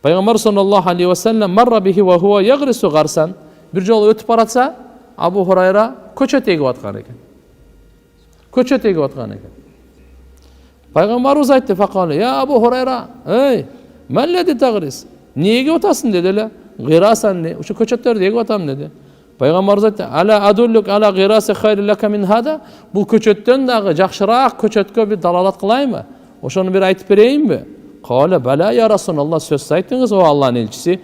Пайгамбар саллаллаху алейхи ва саллям марра бихи ва хуа ягрису гарсан. Bir жолы өтіп баратса, Абу Хурайра көчөт егіп аткан екен. Көчөт егіп аткан екен. Пайгамбарыбыз айтты, фақалы, я Абу Хурайра, ей, мәлләди тагрис? Не егіп атасың деді эле? Гирасан не? Ушу көчөттөрдү егіп атам деді. Пайгамбарыбыз айтты, ала адуллук ала гираси хайру лака мин хада? Бул көчөттөн дагы жакшыраак көчөткө бир далалат кылайынбы? Ошону бир айтып берейинби? Кала бала я Расулаллах, сөз айтыңыз, о Аллахтын элчиси.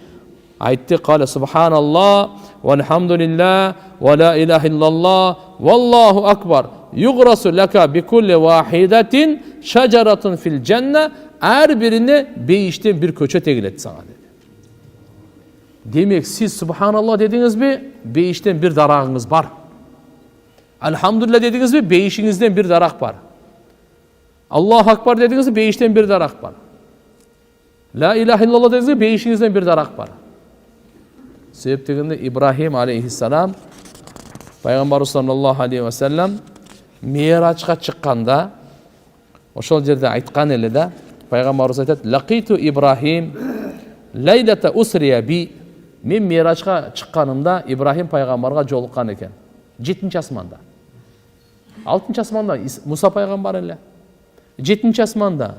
Айтты, кала субханаллах, вальхамдулиллах, ва ла илаха иллаллах, валлаху акбар. Юграсу лака бикулли вахидатин шажаратун фил жанна. Әр бирине бейиштен bir көчөт егилет сага dedi. Демек, сиз субханаллах дедиңизби, бейиштен bir дарагыңыз бар. Алхамдулилlah дедиңизби, бейишиңизден bir дарак бар. Аллаху акбар дедиңизби, бейиштен bir дарак бар. Ла илаха иллаллах дедиңизби, бейишиңизден bir дарак бар. Себеп дегенде Ибрахим алейхиссалам, Пайгамбар саллаллаху алейхи ва саллям Миражга чыкканда, ошол жерде айткан эле да, Пайгамбарыбыз айтат, лақиту Ибрахим лайлата усрия би. Мен Миражга чыкканымда Ибрахим пайгамбарга жолуккан экен. 7-нчи асманда. 6-нчы асманда Муса пайгамбар эле. 7-нчи асманда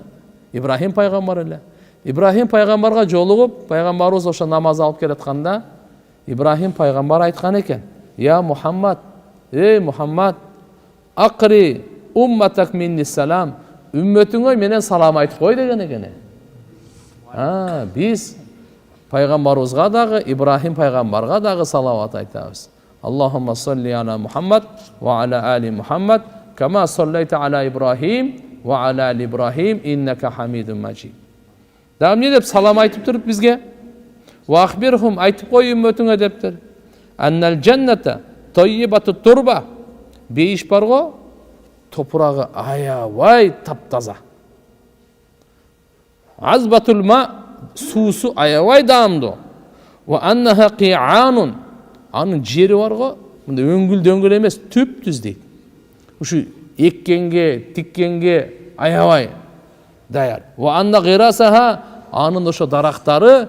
Ибрахим пайгамбар эле. Ибрахим пайгамбарга жолугуп, пайгамбарыбыз ошо намаз алып келатканда, Ибрахим пайгамбар айткан экен, я Мухаммад, эй Мухаммад, акри умматак минни салам, үммөтүңө менен салам айтып кой деген экен. Биз пайгамбарыбызга дагы, Ибрахим пайгамбарга дагы салават айтабыз. Аллахумма салли ала Мухаммад ва ала али Мухаммад, кама саллайта ала Ибрахим ва ала али Ибрахим, иннака хамидун маджид. Дагы не деп салам айтып туруп бизге? Ва ахбирхум, айтып кой үммөтүңө дептир. Аннал жанната таййибату турба. Бейиш барго, топурагы аябай таптаза. Азбатул ма, суусу аябай даамдуу. Ва аннаха қи'анун, анын жери барго, мындай өңгүл-дөңгүл эмес, түп-түз дейт. Ушу эккенге, тиккенге аябай даяр. Ва анна гирасаха, анын ошо дарактары,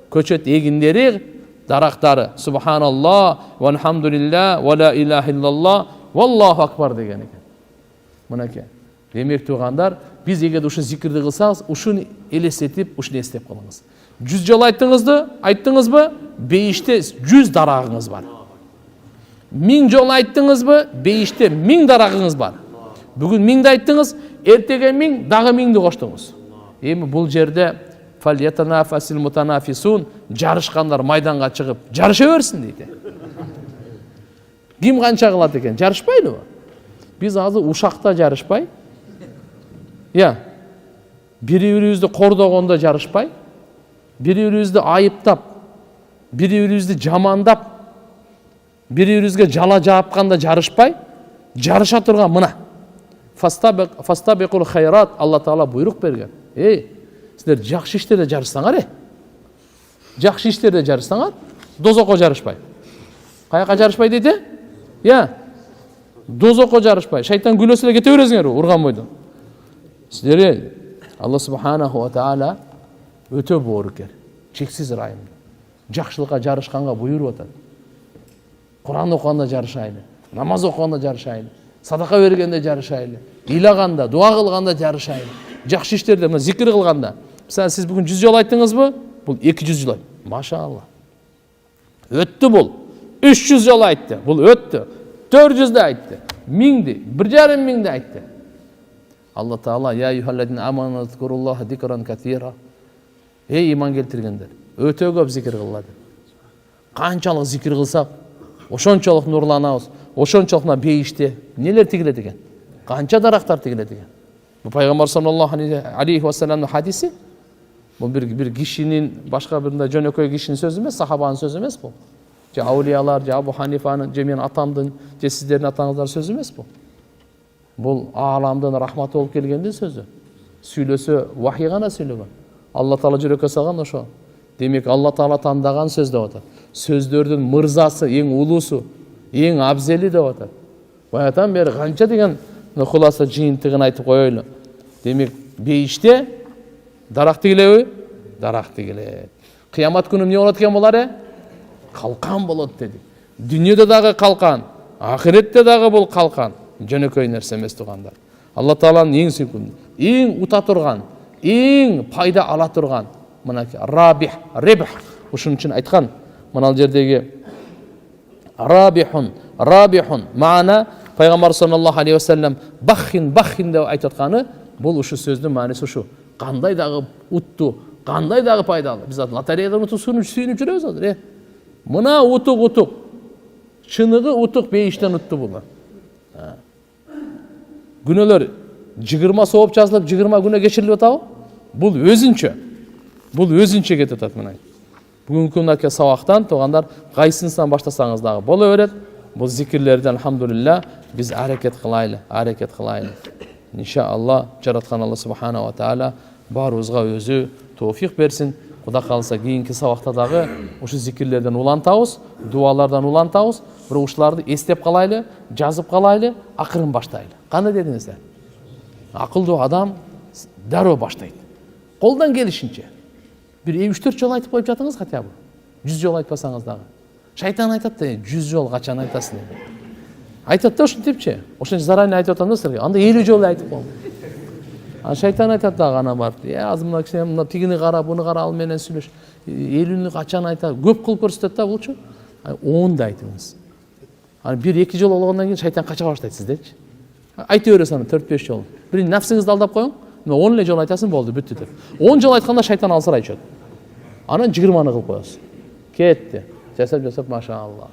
көчөт эгиндери, дарактары, субханаллах, вальхамдулиллах, ва ла илаха иллаллах, валлаху акбар деген экен. Мынакей. Демек тугандар, биз эгер ушу зикирди кылсаңыз, ушуну элестетип, ушуну эстеп калыңыз. 100 жолу айттыңызбы, бейиште 100 дарагыңыз бар. 1000 жолу айттыңызбы, бейиште 1000 дарагыңыз бар. Бүгүн 1000 айттыңыз, эртеге 1000, дагы 1000ди коштуңуз. Эми бул жерде фальятанафасил мутанафисун, жарышкандар майданга чыгып, жарыша берсин дейт. Ким канча кылат экен? Жарышпайлыбы? Биз азыр ушакта жарышпай, бири-бирибизди кордогондо жарышпай, бири-бирибизди айыптап, бири-бирибизди жамандап, бири-бирибизге жала жаапканда жарышпай, жарыша турган мына. Фастабикул хайрат, Алла Таала буйрук берген. Силер жакшы иштерде жарышсаңар, жакшы иштерде жарышсаңар, дозокко жарышпай. Каяка жарышпай дейт? Дозокко жарышпай. Шайтан күлөсө эле кете бересиңер, урган бойдон. Силер Алла субханаху ва таала өтө боорукер, чексиз ырайымдуу. Жакшылыкка жарышканга буйруп атат. Куран окуганда жарышайлы, намаз окуганда жарышайлы, садака бергенде жарышайлы, ыйлаганда, дуа кылганда жарышайлы, жакшы иштерде, мына зикир кылганда. Мисалы, сиз бүгүн 100 жолу айттыңызбы? Бул 200 жолу. Машалла. Өттү бул. 300 жолу айтты. Бул өттү. 400 да айтты. 1000ди, 1500 айтты. Алла Таала, я юхалладин аману зкуруллаха зикран катира. Эй иман келтиргендер, өтө көп зикир кылла деп. Канчалык зикир кылсак, ошончолук нурланабыз, ошончолук мына бейиште нелер тигилет экен? Канча дарактар тигилет экен? Бул пайгамбар саллаллаху алейхи ва салламдын хадиси. Бул бир кишинин, башка бир жөнөкөй кишинин сөзү эмес, сахабанын сөзү эмес бул. Же аулиялар, же Абу Ханифанын, же менин атамдын, же сиздердин атаңыздардын сөзү эмес бул. Бул ааламдын рахматы болуп келгендин сөзү. Сүйлөсө вахий гана сүйлөгөн. Алла Таала жүрөккө салган ошо. Демек Алла Таала тандаган сөз деп атат. Сөздөрдүн мырзасы, эң улуусу, эң абзели деп атат. Баятан бери канча деген куласа жыйынтыгын айтып коелу. Демек бейиште дарак тигилеби? даракты келет. Кыямат күнү эмне болот экен булар? Калкан болот деди. Дүйнөдө дагы калкан, ахиретте дагы бул калкан. Жөнөкөй нерсе эмес тугандар. Алла Тааланын эң сүйкүндүү, эң ута турган, эң пайда ала турган мынакей рабих, рибх. Ушун үчүн айткан мына жердеги рабихун, рабихун маана пайгамбар саллаллаху алейхи ва саллям баххин деп айтып атканы бул ушу сөздүн мааниси ушу. Кандай дагы утту, кандай дагы пайдалуу. Биз лотереядан утуп сүйүнүп жүрөбүз азыр. Мына утук. Чыныгы утук бейиштен утту бул. Күнөөлөр 20 сооп жазылып 20 күнө кечирилип атабы? Бул өзүнчө кетип атат мына. Бүгүнкү мынакей сабактан туугандар кайсынысынан баштасаңыз дагы боло берет. Бул зикирлерден алхамдулилля биз аракет кылайлы. Иншалла жараткан Алла субхана ва таала баарыбызга өзү тоофик берсин. Кудай калса кийинки сабакта дагы ушу зикирлерден улантабыз, дуалардан улантабыз. Бирок ушуларды эстеп калайлы, жазып калайлы, акырын баштайлы. Кандай дедиңиздер? Акылдуу адам дароо баштайт. Колдон келишинче. Bir 3-4 жол айтып коюп жатыңыз хотя бы. 100 жол айтпасаңыз дагы. Шайтан айтат да 100 жол качан айтасың деп. Айтат да ушинтипчи. Ошон заранее айтып атам да силерге. Анда 50 жол айтып кол. Шайтан айтат дагы ана барып. Азыр мына киши мына тигини кара, буну кара, ал менен сүйлөш. 50-ни качан айтат? Көп кылып көрсөтөт да булчу. 10 да айтыңыз. Аны 1-2 жол болгондон кийин шайтан кача баштайт сиздечи. Айта бересиз аны 4-5 жол. Бир нафсиңизди алдап коюң. 10 эле жол айтасың болду, бүттү деп. 10 жол айтканда шайтан алсырай чөт. Анан 20-ны кылып коесуз. Кетти. Жасап машаалла.